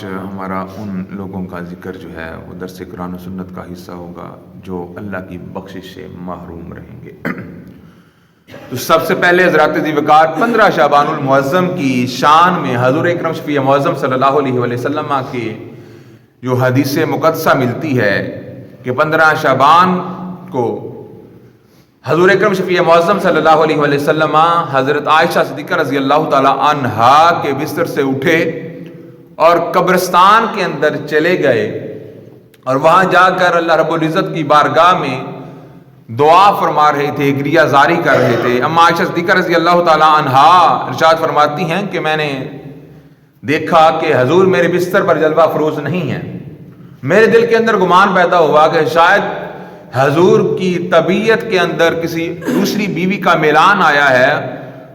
آج ہمارا ان لوگوں کا ذکر جو ہے وہ درس قرآن و سنت کا حصہ ہوگا جو اللہ کی بخشش سے محروم رہیں گے۔ تو سب سے پہلے حضرات ذی وقار 15 شعبان المعظم کی شان میں حضور اکرم شفیع معظم صلی اللہ علیہ وسلم کی جو حدیث مقدسہ ملتی ہے کہ 15 شعبان کو حضور اکرم شفیع معظم صلی اللہ علیہ وسلم حضرت عائشہ صدیقہ رضی اللہ تعالی عنہا کے بستر سے اٹھے اور قبرستان کے اندر چلے گئے اور وہاں جا کر اللہ رب العزت کی بارگاہ میں دعا فرما رہے تھے، گریہ زاری کر رہے تھے۔ اما عائشہ صدیقہ رضی اللہ تعالی عنہا ارشاد فرماتی ہیں کہ میں نے دیکھا کہ حضور میرے بستر پر جلوہ افروز نہیں ہیں۔ میرے دل کے اندر گمان پیدا ہوا کہ شاید حضور کی طبیعت کے اندر کسی دوسری بیوی کا میلان آیا ہے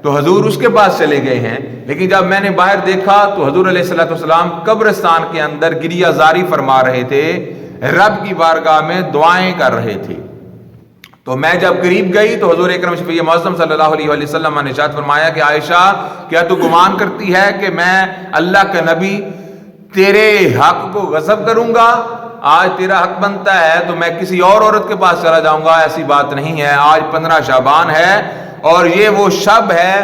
تو حضور اس کے پاس چلے گئے ہیں، لیکن جب میں نے باہر دیکھا تو حضور علیہ الصلوۃ والسلام قبرستان کے اندر گریہ زاری فرما رہے تھے، رب کی بارگاہ میں دعائیں کر رہے تھے۔ تو میں جب قریب گئی تو حضور اکرم شفیع معظم صلی اللہ علیہ وسلم نے ارشاد فرمایا کہ عائشہ کیا تو گمان کرتی ہے کہ میں اللہ کا نبی تیرے حق کو غصب کروں گا؟ آج تیرا حق بنتا ہے تو میں کسی اور عورت کے پاس چلا جاؤں گا؟ ایسی بات نہیں ہے۔ آج 15 شعبان ہے اور یہ وہ شب ہے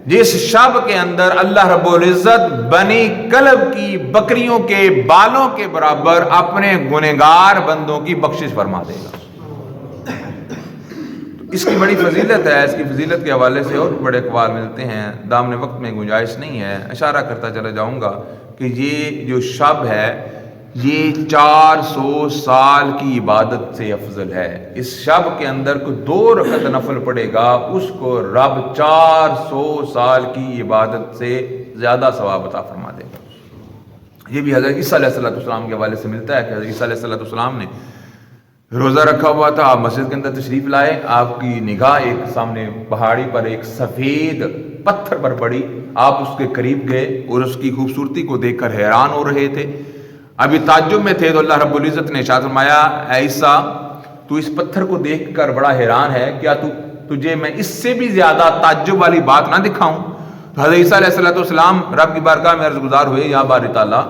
جس شب کے اندر اللہ رب العزت بنی کلب کی بکریوں کے بالوں کے برابر اپنے گنہگار بندوں کی بخشش فرما دے گا۔ اس کی بڑی فضیلت ہے۔ اس کی فضیلت کے حوالے سے اور بڑے اقوال ملتے ہیں، دامن وقت میں گنجائش نہیں ہے، اشارہ کرتا چلا جاؤں گا کہ یہ جو شب ہے یہ 400 سال کی عبادت سے افضل ہے۔ اس شب کے اندر کوئی 2 رکعت نفل پڑے گا اس کو رب 400 سال کی عبادت سے زیادہ ثواب عطا فرما دے گا۔ یہ بھی حضرت عیسیٰ علیہ السلام کے حوالے سے ملتا ہے کہ حضرت عیسیٰ علیہ السلام نے روزہ رکھا ہوا تھا، آپ مسجد کے اندر تشریف لائے، آپ کی نگاہ ایک سامنے پہاڑی پر ایک سفید پتھر پر پڑی، آپ اس کے قریب گئے اور اس کی خوبصورتی کو دیکھ کر حیران ہو رہے تھے۔ ابھی تعجب میں تھے تو اللہ رب العزت نے ارشاد فرمایا اے عیسیٰ تو اس پتھر کو دیکھ کر بڑا حیران ہے، کیا تجھے میں اس سے بھی زیادہ تعجب والی بات نہ دکھاؤں؟ تو حضرت عیسیٰ علیہ السلام رب کی بارگاہ میں عرض گزار ہوئے یا باری تعالیٰ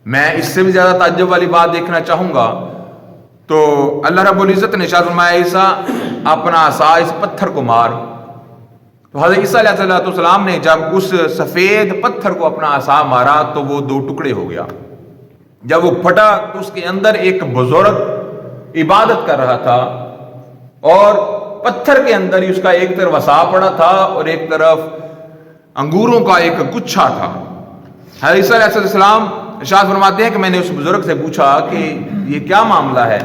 میں اس سے بھی زیادہ تعجب والی بات دیکھنا چاہوں گا۔ تو اللہ رب العزت نے ارشاد فرمایا عیسیٰ اپنا عصا اس پتھر کو مار۔ تو حضرت عیسیٰ علیہ السلام نے جب اس سفید پتھر کو اپنا عصا مارا تو وہ 2 ٹکڑے ہو گیا۔ جب وہ پھٹا تو اس کے اندر ایک بزرگ عبادت کر رہا تھا اور پتھر کے اندر ہی اس کا ایک طرف عصا پڑا تھا اور ایک طرف انگوروں کا ایک گچھا تھا۔ حضرت عیسیٰ علیہ السلام ارشاد فرماتے ہیں کہ میں نے اس بزرگ سے پوچھا کہ یہ کیا معاملہ ہے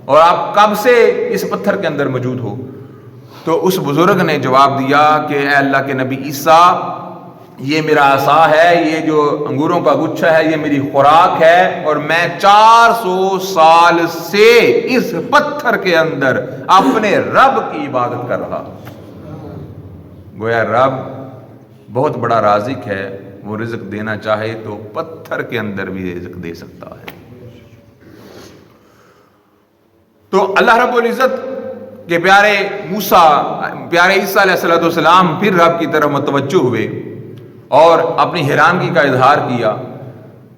اور آپ کب سے اس پتھر کے اندر موجود ہو؟ تو اس بزرگ نے جواب دیا کہ اے اللہ کے نبی عیسیٰ یہ میرا عصا ہے، یہ جو انگوروں کا گچھا ہے یہ میری خوراک ہے اور میں 400 سال سے اس پتھر کے اندر اپنے رب کی عبادت کر رہا۔ گویا رب بہت بڑا رازق ہے، وہ رزق دینا چاہے تو پتھر کے اندر بھی رزق دے سکتا ہے۔ تو اللہ رب العزت کے پیارے عیسیٰ علیہ السلام پھر رب کی طرف متوجہ ہوئے اور اپنی حیرانگی کا اظہار کیا۔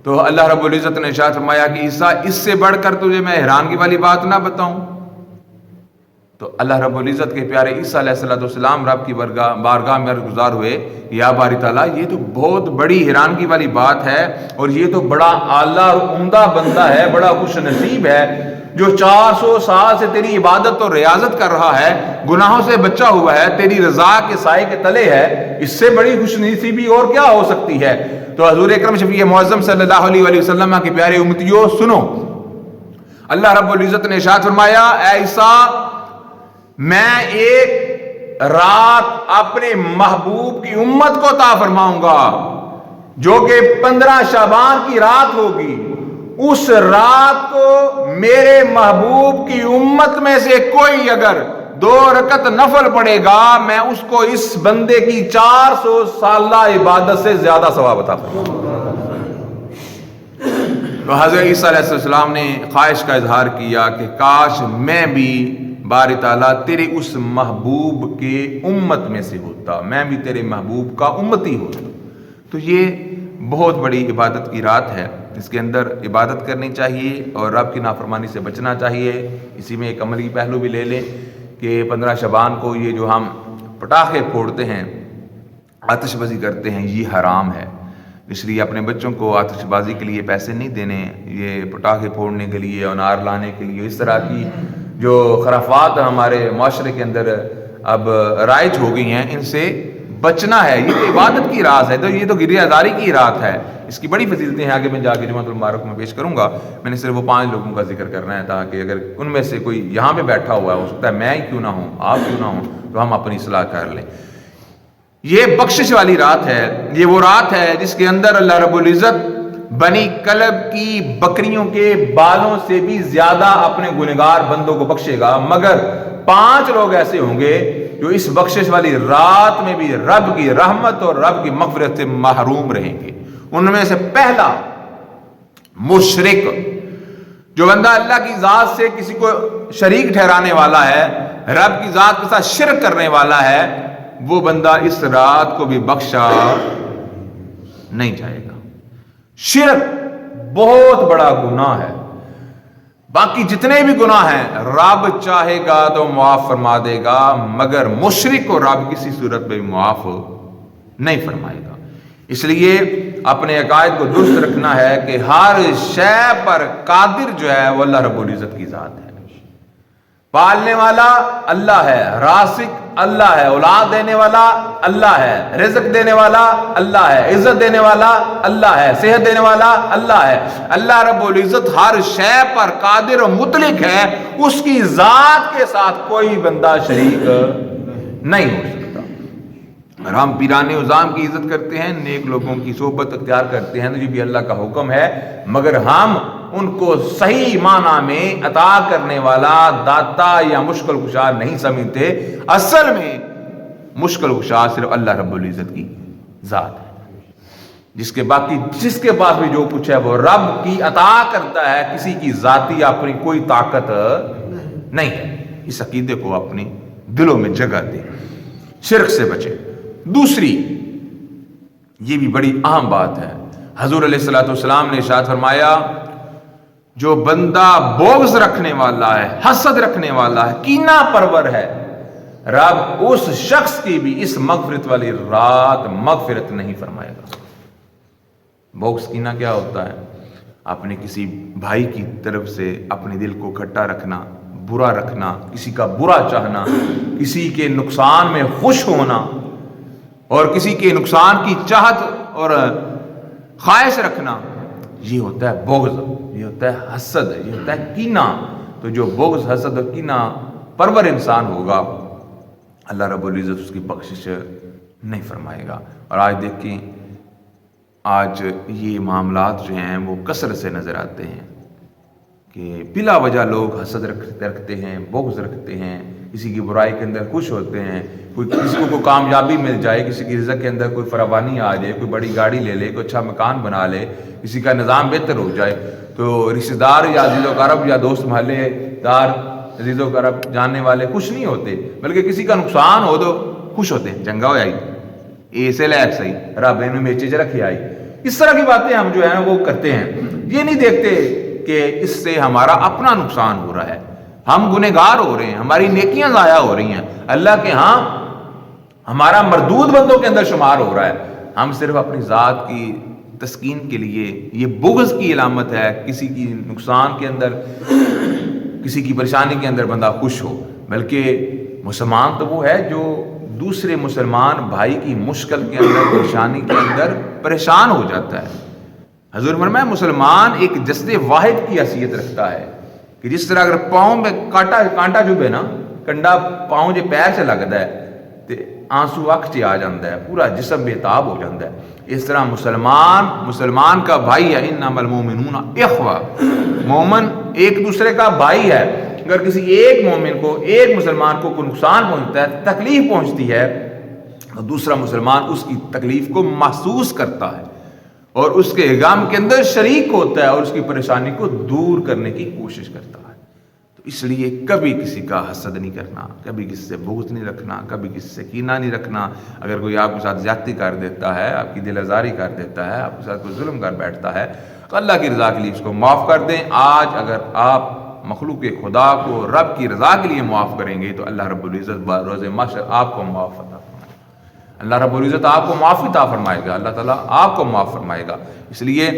تو اللہ رب العزت نے ارشاد فرمایا کہ عیسیٰ اس سے بڑھ کر تجھے میں حیرانگی والی بات نہ بتاؤں؟ تو اللہ رب العزت کے پیارے عیسیٰ علیہ السلام رب کی بارگاہ میں عرض گزار ہوئے یا باری تعالیٰ یہ تو بہت بڑی حیرانگی والی بات ہے اور یہ تو بڑا اعلیٰ اور عمدہ بندہ ہے، بڑا خوش نصیب ہے جو 400 سال سے تیری عبادت اور ریاضت کر رہا ہے، گناہوں سے بچا ہوا ہے، تیری رضا کے سائے کے تلے ہے، اس سے بڑی خوش نصیبی اور کیا ہو سکتی ہے؟ تو حضور اکرم شفیع معظم صلی اللہ علیہ وسلم کے پیارے امتیوں سنو، اللہ رب العزت نے ارشاد فرمایا اے عیسیٰ میں ایک رات اپنے محبوب کی امت کو عطا فرماؤں گا جو کہ 15 شعبان کی رات ہوگی۔ اس رات کو میرے محبوب کی امت میں سے کوئی اگر 2 رکعت نفل پڑے گا میں اس کو اس بندے کی 400 سالہ عبادت سے زیادہ ثواب عطا فرماؤں گا۔ تو حضرت عیسیٰ علیہ السلام نے خواہش کا اظہار کیا کہ کاش میں بھی باری تعالیٰ تیرے اس محبوب کے امت میں سے ہوتا، میں بھی تیرے محبوب کا امتی ہوتا۔ تو یہ بہت بڑی عبادت کی رات ہے، اس کے اندر عبادت کرنی چاہیے اور رب کی نافرمانی سے بچنا چاہیے۔ اسی میں ایک عملی پہلو بھی لے لیں کہ 15 شعبان کو یہ جو ہم پٹاخے پھوڑتے ہیں، آتش بازی کرتے ہیں، یہ حرام ہے، اس لیے اپنے بچوں کو آتش بازی کے لیے پیسے نہیں دینے، یہ پٹاخے پھوڑنے کے لیے، انار لانے کے لیے، اس طرح کی جو خرافات ہمارے معاشرے کے اندر اب رائج ہو گئی ہیں، ان سے بچنا ہے۔ یہ تو عبادت کی رات ہے، تو یہ تو گریہ ازاری کی رات ہے، اس کی بڑی فضیلتیں ہیں، آگے میں جا کے جمعۃ المبارک میں پیش کروں گا۔ میں نے صرف وہ 5 لوگوں کا ذکر کرنا ہے تاکہ اگر ان میں سے کوئی یہاں پہ بیٹھا ہوا ہے، ہو سکتا ہے میں ہی کیوں نہ ہوں، آپ کیوں نہ ہوں، تو ہم اپنی اصلاح کر لیں۔ یہ بخشش والی رات ہے، یہ وہ رات ہے جس کے اندر اللہ رب العزت بنی کلب کی بکریوں کے بالوں سے بھی زیادہ اپنے گنہگار بندوں کو بخشے گا، مگر 5 لوگ ایسے ہوں گے جو اس بخشش والی رات میں بھی رب کی رحمت اور رب کی مغفرت سے محروم رہیں گے۔ ان میں سے پہلا مشرک، جو بندہ اللہ کی ذات سے کسی کو شریک ٹھہرانے والا ہے، رب کی ذات کے ساتھ شرک کرنے والا ہے، وہ بندہ اس رات کو بھی بخشا نہیں جائے گا۔ شرک بہت بڑا گناہ ہے، باقی جتنے بھی گناہ ہیں رب چاہے گا تو معاف فرما دے گا، مگر مشرک کو رب کسی صورت میں معاف نہیں فرمائے گا۔ اس لیے اپنے عقائد کو درست رکھنا ہے کہ ہر شے پر قادر جو ہے وہ اللہ رب العزت کی ذات ہے۔ پالنے والا اللہ ہے، رازق اللہ ہے، اولاد دینے والا اللہ ہے، رزق دینے والا اللہ ہے، عزت دینے والا اللہ ہے، صحت دینے والا اللہ ہے۔ اللہ رب العزت ہر شے پر قادر و مطلق ہے، اس کی ذات کے ساتھ کوئی بندہ شریک نہیں ہو سکتا۔ اور ہم پیران عظام کی عزت کرتے ہیں، نیک لوگوں کی صحبت اختیار کرتے ہیں، تو یہ بھی اللہ کا حکم ہے، مگر ہم ان کو صحیح معنی میں عطا کرنے والا داتا یا مشکل کشا نہیں سمجھتے۔ اصل میں مشکل کشا صرف اللہ رب العزت کی ذات ہے، جس کے پاس بھی جو کچھ ہے وہ رب کی عطا کرتا ہے، کسی کی ذاتی اپنی کوئی طاقت نہیں ہے۔ اس عقیدے کو اپنے دلوں میں جگہ دیں، شرک سے بچیں۔ دوسری، یہ بھی بڑی اہم بات ہے، حضور علیہ الصلوۃ والسلام نے ارشاد فرمایا، جو بندہ بغض رکھنے والا ہے، حسد رکھنے والا ہے، کینہ پرور ہے، رب اس شخص کی بھی اس مغفرت والی رات مغفرت نہیں فرمائے گا۔ بغض کینہ کیا ہوتا ہے؟ اپنے کسی بھائی کی طرف سے اپنے دل کو کھٹا رکھنا، برا رکھنا، کسی کا برا چاہنا، کسی کے نقصان میں خوش ہونا، اور کسی کے نقصان کی چاہت اور خواہش رکھنا، یہ ہوتا ہے بغض، یہ ہوتا ہے حسد، یہ ہوتا ہے کینہ۔ تو جو بغض، حسد اور کینہ پرور انسان ہوگا، اللہ رب العزت اس کی بخشش نہیں فرمائے گا۔ اور آج دیکھیں، آج یہ معاملات جو ہیں وہ کثرت سے نظر آتے ہیں کہ بلا وجہ لوگ حسد رکھتے ہیں، بغض رکھتے ہیں، کسی کی برائی کے اندر خوش ہوتے ہیں، کسی کو کوئی کامیابی مل جائے، کسی کی رزق کے اندر کوئی فراوانی آ جائے، کوئی بڑی گاڑی لے لے، کوئی اچھا مکان بنا لے، کسی کا نظام بہتر ہو جائے، تو رشتہ دار یا عزیز و اقارب یا دوست محلے دار، عزیز و اقارب جاننے والے خوش نہیں ہوتے، بلکہ کسی کا نقصان ہو تو خوش ہوتے ہیں، چنگا ہو جائی ایسے لائق صحیح رب نے میچے رکھے آئی۔ اس طرح کی باتیں ہم جو ہیں وہ کرتے ہیں، یہ نہیں دیکھتے کہ اس سے ہمارا اپنا نقصان ہو رہا ہے، ہم گنہگار ہو رہے ہیں، ہماری نیکیاں ضائع ہو رہی ہیں، اللہ کے ہاں ہمارا مردود بندوں کے اندر شمار ہو رہا ہے۔ ہم صرف اپنی ذات کی تسکین کے لیے، یہ بغض کی علامت ہے، کسی کی نقصان کے اندر، کسی کی پریشانی کے اندر بندہ خوش ہو، بلکہ مسلمان تو وہ ہے جو دوسرے مسلمان بھائی کی مشکل کے اندر، پریشانی کے اندر پریشان ہو جاتا ہے۔ حضور فرمایا مسلمان ایک جسد واحد کی حیثیت رکھتا ہے، کہ جس طرح اگر پاؤں میں کانٹا چبھے نا، کنڈا پاؤں جے پیر سے لگتا ہے تے آنسو اکھ چ آ جاتا ہے، پورا جسم بےتاب ہو جاتا ہے، اس طرح مسلمان کا بھائی ہے۔ انما المؤمنون اخوہ، مومن ایک دوسرے کا بھائی ہے۔ اگر کسی ایک مومن کو، ایک مسلمان کو کوئی نقصان پہنچتا ہے، تکلیف پہنچتی ہے، تو دوسرا مسلمان اس کی تکلیف کو محسوس کرتا ہے اور اس کے غم کے اندر شریک ہوتا ہے اور اس کی پریشانی کو دور کرنے کی کوشش کرتا ہے۔ تو اس لیے کبھی کسی کا حسد نہیں کرنا، کبھی کسی سے بغض نہیں رکھنا، کبھی کسی سے کینہ نہیں رکھنا۔ اگر کوئی آپ کے ساتھ زیادتی کر دیتا ہے، آپ کی دل آزاری کر دیتا ہے، آپ کے ساتھ کوئی ظلم کر بیٹھتا ہے، تو اللہ کی رضا کے لیے اس کو معاف کر دیں۔ آج اگر آپ مخلوق خدا کو رب کی رضا کے لیے معاف کریں گے تو اللہ رب العزت بروز محشر آپ کو معاف عطا فرمائے گا۔ اللہ رب العزت آپ کو معافی عطا فرمائے گا، اللہ تعالیٰ آپ کو معاف فرمائے گا۔ اس لیے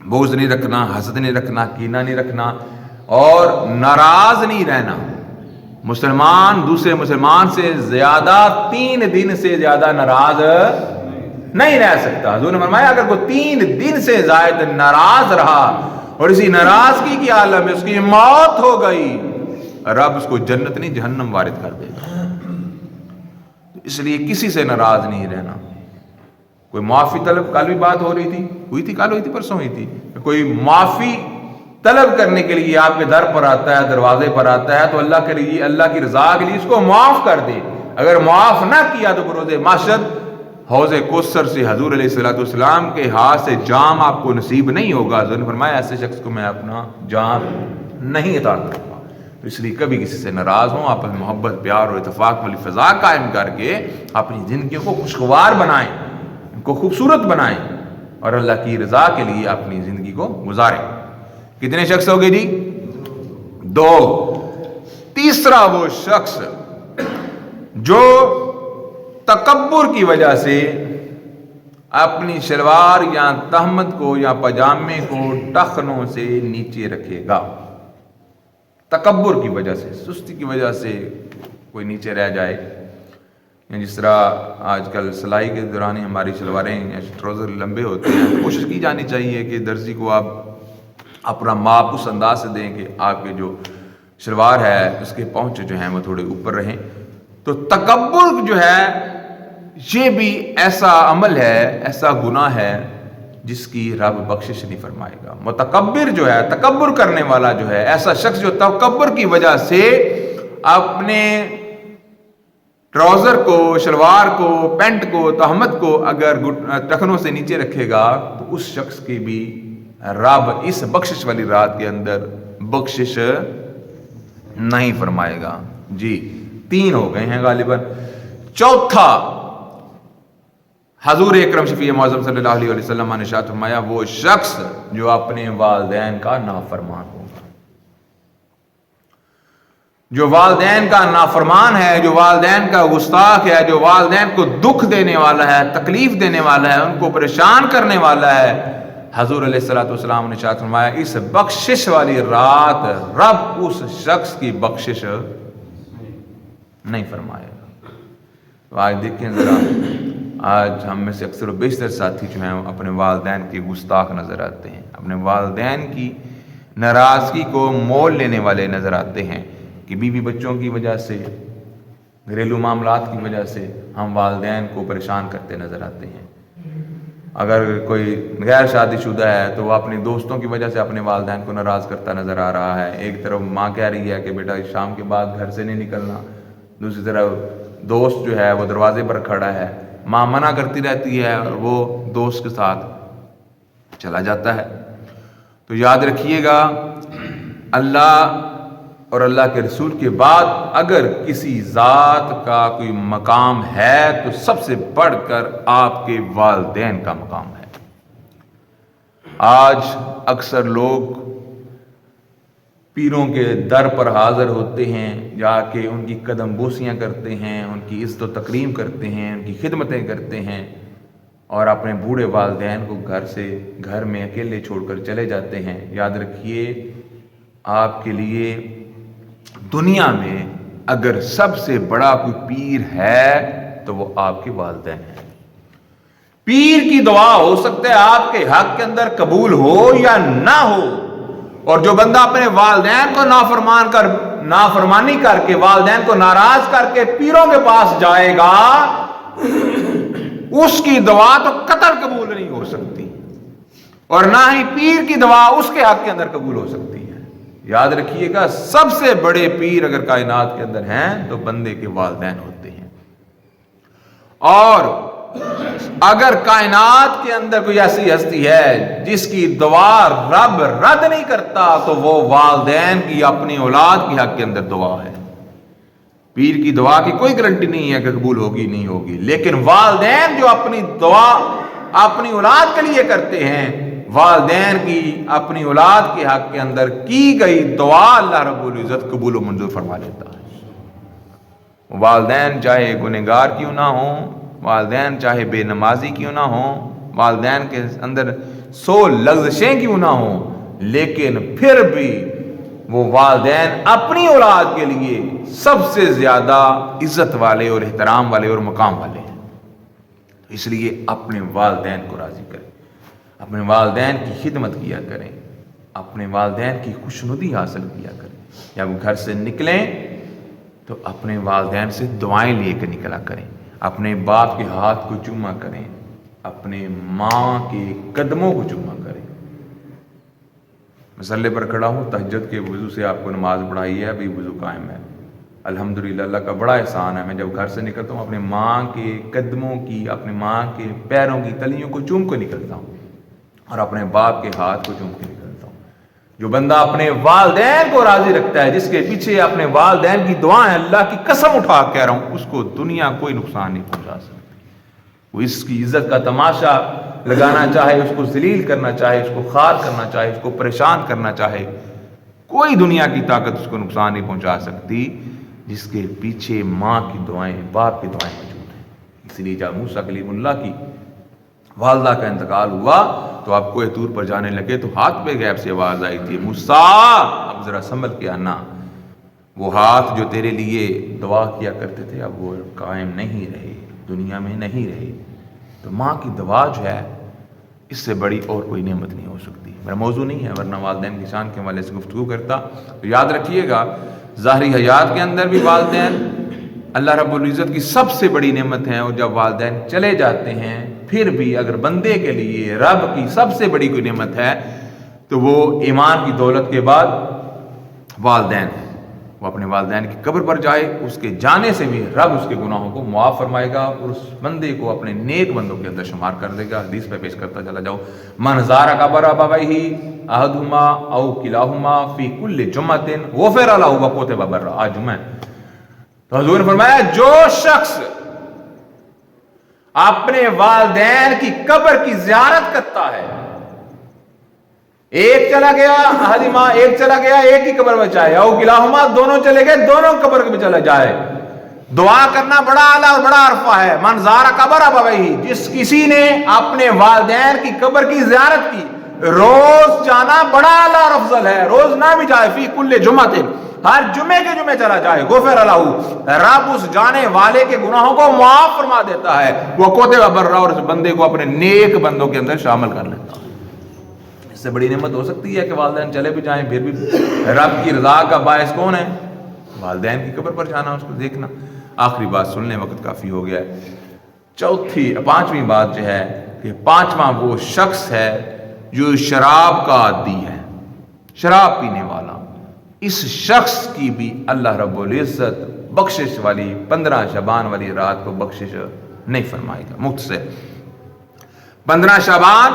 بغض نہیں رکھنا، حسد نہیں رکھنا، کینہ نہیں رکھنا، اور ناراض نہیں رہنا۔ مسلمان دوسرے مسلمان سے زیادہ 3 دن سے زیادہ ناراض نہیں رہ سکتا۔ حضور نے فرمایا اگر کوئی 3 دن سے زائد ناراض رہا اور اسی ناراضگی کی عالم میں اس کی موت ہو گئی، رب اس کو جنت نہیں جہنم وارد کر دے گا۔ اس لیے کسی سے ناراض نہیں رہنا۔ کوئی معافی طلب، کل بھی بات ہو رہی تھی کل ہوئی تھی پرسوں ہوئی تھی، کوئی معافی طلب کرنے کے لیے آپ کے در پر آتا ہے، دروازے پر آتا ہے، تو اللہ کے لیے، اللہ کی رضا کے لیے اس کو معاف کر دے۔ اگر معاف نہ کیا تو بروز محشر حوض کوثر سے حضور علیہ السلام کے ہاتھ سے جام آپ کو نصیب نہیں ہوگا۔ حضور نے فرمایا ایسے شخص کو میں اپنا جام نہیں عطا کروں گا۔ تو اس لیے کبھی کسی سے ناراض ہوں، آپس میں محبت، پیار اور اتفاق والی فضا قائم کر کے اپنی زندگیوں کو خوشگوار بنائیں، ان کو خوبصورت بنائیں، اور اللہ کی رضا کے لیے اپنی زندگی کو گزاریں۔ کتنے شخص ہو گئے جی؟ 2۔ تیسرا وہ شخص جو تکبر کی وجہ سے اپنی شلوار یا تہمت کو یا پاجامے کو ٹخنوں سے نیچے رکھے گا۔ تکبر کی وجہ سے، سستی کی وجہ سے کوئی نیچے رہ جائے، جس طرح آج کل سلائی کے دوران ہی ہماری شلواریں یا ٹراؤزر لمبے ہوتے ہیں، کوشش کی جانی چاہیے کہ درزی کو آپ اپنا ماپ اس انداز سے دیں کہ آپ کے جو شلوار ہے اس کے پہنچے جو ہیں وہ تھوڑے اوپر رہیں۔ تو تکبر جو ہے یہ بھی ایسا عمل ہے، ایسا گناہ ہے جس کی رب بخشش نہیں فرمائے گا۔ متکبر جو ہے، تکبر کرنے والا جو ہے، ایسا شخص جو تکبر کی وجہ سے اپنے ٹراؤزر کو، شلوار کو، پینٹ کو، تہمت کو اگر ٹخنوں سے نیچے رکھے گا تو اس شخص کی بھی رب اس بخشش والی رات کے اندر بخشش نہیں فرمائے گا۔ جی 3 ہو گئے ہیں غالباً۔ چوتھا، حضور اکرم شفیع معظم صلی اللہ علیہ وسلم نے ارشاد فرمایا وہ شخص جو اپنے والدین کا نافرمان ہوگا۔ جو والدین کا نافرمان ہے، جو والدین کا گستاخ ہے، جو والدین کو دکھ دینے والا ہے، تکلیف دینے والا ہے، ان کو پریشان کرنے والا ہے، حضور علیہ السلام نے ارشاد فرمایا اس بخشش والی رات رب اس شخص کی بخشش نہیں فرمائے گا۔ تو آج دیکھیں ذرا، آج ہم میں سے اکثر و بیشتر ساتھی جو ہیں اپنے والدین کے گستاخ نظر آتے ہیں، اپنے والدین کی ناراضگی کو مول لینے والے نظر آتے ہیں کہ بیوی بچوں کی وجہ سے، گھریلو معاملات کی وجہ سے ہم والدین کو پریشان کرتے نظر آتے ہیں۔ اگر کوئی غیر شادی شدہ ہے تو وہ اپنے دوستوں کی وجہ سے اپنے والدین کو ناراض کرتا نظر آ رہا ہے۔ ایک طرف ماں کہہ رہی ہے کہ بیٹا شام کے بعد گھر سے نہیں نکلنا، دوسری طرف دوست جو ہے وہ دروازے پر کھڑا ہے، ماں منع کرتی رہتی ہے اور وہ دوست کے ساتھ چلا جاتا ہے۔ تو یاد رکھیے گا، اللہ اور اللہ کے رسول کے بعد اگر کسی ذات کا کوئی مقام ہے تو سب سے بڑھ کر آپ کے والدین کا مقام ہے۔ آج اکثر لوگ پیروں کے در پر حاضر ہوتے ہیں، جا کے ان کی قدم بوسیاں کرتے ہیں، ان کی عزت و تکریم کرتے ہیں، ان کی خدمتیں کرتے ہیں، اور اپنے بوڑھے والدین کو گھر میں اکیلے چھوڑ کر چلے جاتے ہیں۔ یاد رکھیے، آپ کے لیے دنیا میں اگر سب سے بڑا کوئی پیر ہے تو وہ آپ کے والدین ہیں۔ پیر کی دعا ہو سکتا ہے آپ کے حق کے اندر قبول ہو یا نہ ہو، اور جو بندہ اپنے والدین کو نافرمانی کر کے، والدین کو ناراض کر کے پیروں کے پاس جائے گا، اس کی دعا تو قطعاً قبول نہیں ہو سکتی، اور نہ ہی پیر کی دعا اس کے حق کے اندر قبول ہو سکتی ہے۔ یاد رکھیے گا، سب سے بڑے پیر اگر کائنات کے اندر ہیں تو بندے کے والدین ہوتے ہیں، اور اگر کائنات کے اندر کوئی ایسی ہستی ہے جس کی دعا رب رد نہیں کرتا تو وہ والدین کی اپنی اولاد کی حق کے اندر دعا ہے. پیر کی دعا کی کوئی گارنٹی نہیں ہے کہ قبول ہوگی نہیں ہوگی، لیکن والدین جو اپنی دعا اپنی اولاد کے لیے کرتے ہیں، والدین کی اپنی اولاد کے حق کے اندر کی گئی دعا اللہ رب العزت قبول و منظور فرما لیتا ہے. والدین چاہے گنہگار کیوں نہ ہوں، والدین چاہے بے نمازی کیوں نہ ہوں، والدین کے اندر 100 لغزشیں کیوں نہ ہوں، لیکن پھر بھی وہ والدین اپنی اولاد کے لیے سب سے زیادہ عزت والے اور احترام والے اور مقام والے ہیں. اس لیے اپنے والدین کو راضی کریں، اپنے والدین کی خدمت کیا کریں، اپنے والدین کی خوشنودی حاصل کیا کریں. جب گھر سے نکلیں تو اپنے والدین سے دعائیں لے کے نکلا کریں، اپنے باپ کے ہاتھ کو چوما کریں، اپنے ماں کے قدموں کو چوما کریں. مسلے پر کھڑا ہوں، تہجد کے وضو سے آپ کو نماز پڑھائی ہے، ابھی وضو قائم ہے. الحمدللہ اللہ کا بڑا احسان ہے. میں جب گھر سے نکلتا ہوں اپنے ماں کے قدموں کی، اپنے ماں کے پیروں کی تلیوں کو چوم کو نکلتا ہوں اور اپنے باپ کے ہاتھ کو چوم کے نکلتا ہوں. جو بندہ اپنے والدین کو راضی رکھتا ہے، جس کے پیچھے اپنے والدین کی دعائیں، اللہ کی قسم اٹھا کہہ رہا ہوں، اس کو دنیا کوئی نقصان نہیں پہنچا سکتی. وہ اس کی عزت کا تماشا لگانا چاہے، اس کو ذلیل کرنا چاہے، اس کو خوار کرنا چاہے، اس کو پریشان کرنا چاہے، کوئی دنیا کی طاقت اس کو نقصان نہیں پہنچا سکتی جس کے پیچھے ماں کی دعائیں، باپ کی دعائیں موجود ہیں. اس لیے جب موسیٰ کلیم اللہ کی والدہ کا انتقال ہوا تو آپ کوہ طور پر جانے لگے تو ہاتھ پہ غیب سے آواز آئی تھی، موسیٰ اب ذرا سنبھل کے آنا. وہ ہاتھ جو تیرے لیے دعا کیا کرتے تھے اب وہ قائم نہیں رہے، دنیا میں نہیں رہے. تو ماں کی دعا جو ہے اس سے بڑی اور کوئی نعمت نہیں ہو سکتی. میرا موضوع نہیں ہے، ورنہ والدین کی شان کے حوالے سے گفتگو کرتا. تو یاد رکھیے گا ظاہری حیات کے اندر بھی والدین اللہ رب العزت کی سب سے بڑی نعمت ہیں، اور جب والدین چلے جاتے ہیں پھر بھی اگر بندے کے لیے رب کی سب سے بڑی کوئی نعمت ہے تو وہ ایمان کی دولت کے بعد والدین ہیں. وہ اپنے والدین کی قبر پر جائے، اس کے جانے سے بھی رب اس کے گناہوں کو معاف فرمائے گا اور اس بندے کو اپنے نیک بندوں کے اندر شمار کر دے گا. حدیث پہ پیش کرتا چلا جاؤ، من زار قبر ابویہ احدہما او کلاہما فی کل جمعۃ غفر لہ وکتب برا. آج جمعہ تو حضور نے فرمایا جو شخص اپنے والدین کی قبر کی زیارت کرتا ہے، ایک چلا گیا احدہما، ایک چلا گیا ایک کی قبر میں جائے، او کلاہما دونوں چلے گئے دونوں قبر میں چلا جائے. دعا کرنا بڑا اعلیٰ اور بڑا عرفہ ہے. من زار قبر ابویہ، جس کسی نے اپنے والدین کی قبر کی زیارت کی، روز جانا بڑا اعلیٰ اور افضل ہے. روز نہ بھی جائے، فی کل جمعۃ، ہر جمعے کے جمعے چلا جائے، غفر لہ، رب اس جانے والے کے گناہوں کو معاف فرما دیتا ہے. وہ کوتب برا، اور اس بندے کو اپنے نیک بندوں کے اندر شامل کر لیتا ہے. اس سے بڑی نعمت ہو سکتی ہے کہ والدین چلے بھی جائیں پھر بھی رب کی رضا کا باعث کون ہے؟ والدین کی قبر پر جانا، اس کو دیکھنا. آخری بات سن لیں، وقت کافی ہو گیا ہے. پانچویں بات جو ہے کہ پانچواں وہ شخص ہے جو شراب کا عادی ہے، شراب پینے والا. اس شخص کی بھی اللہ رب العزت بخشش والی 15 شعبان والی رات کو بخشش نہیں فرمائے گا. مختصر 15 شعبان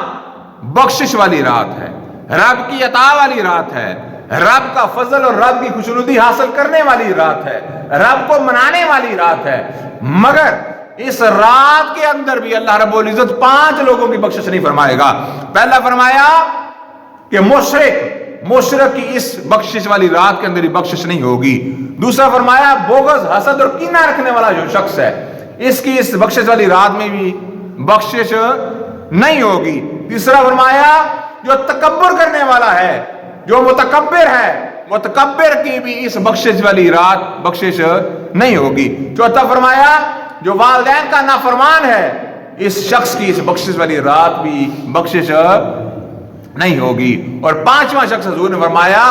بخشش والی رات ہے، رب کی عطا والی رات ہے، رب کا فضل اور رب کی خوشنودی حاصل کرنے والی رات ہے، رب کو منانے والی رات ہے. مگر اس رات کے اندر بھی اللہ رب العزت 5 لوگوں کی بخشش نہیں فرمائے گا. پہلا فرمایا کہ مشرک کی اس بخشش والی رات کے اندر ہی بخشش نہیں ہوگی. دوسرا فرمایا بغض، حسد اور کینہ رکھنے والا جو شخص ہے، اس کی اس بخشش والی رات میں بھی بخشش نہیں ہوگی. تیسرا فرمایا جو تکبر کرنے والا ہے، جو متکبر ہے، متکبر کی بھی اس بخشش والی رات بخشش نہیں ہوگی. چوتھا فرمایا جو والدین کا نافرمان ہے، اس شخص کی اس بخشش والی رات بھی بخشش نہیں ہوگی. اور 5واں شخص حضور نے فرمایا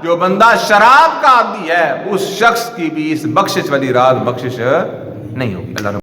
جو بندہ شراب کا عادی ہے، اس شخص کی بھی اس بخشش والی رات بخشش نہیں ہوگی. اللہ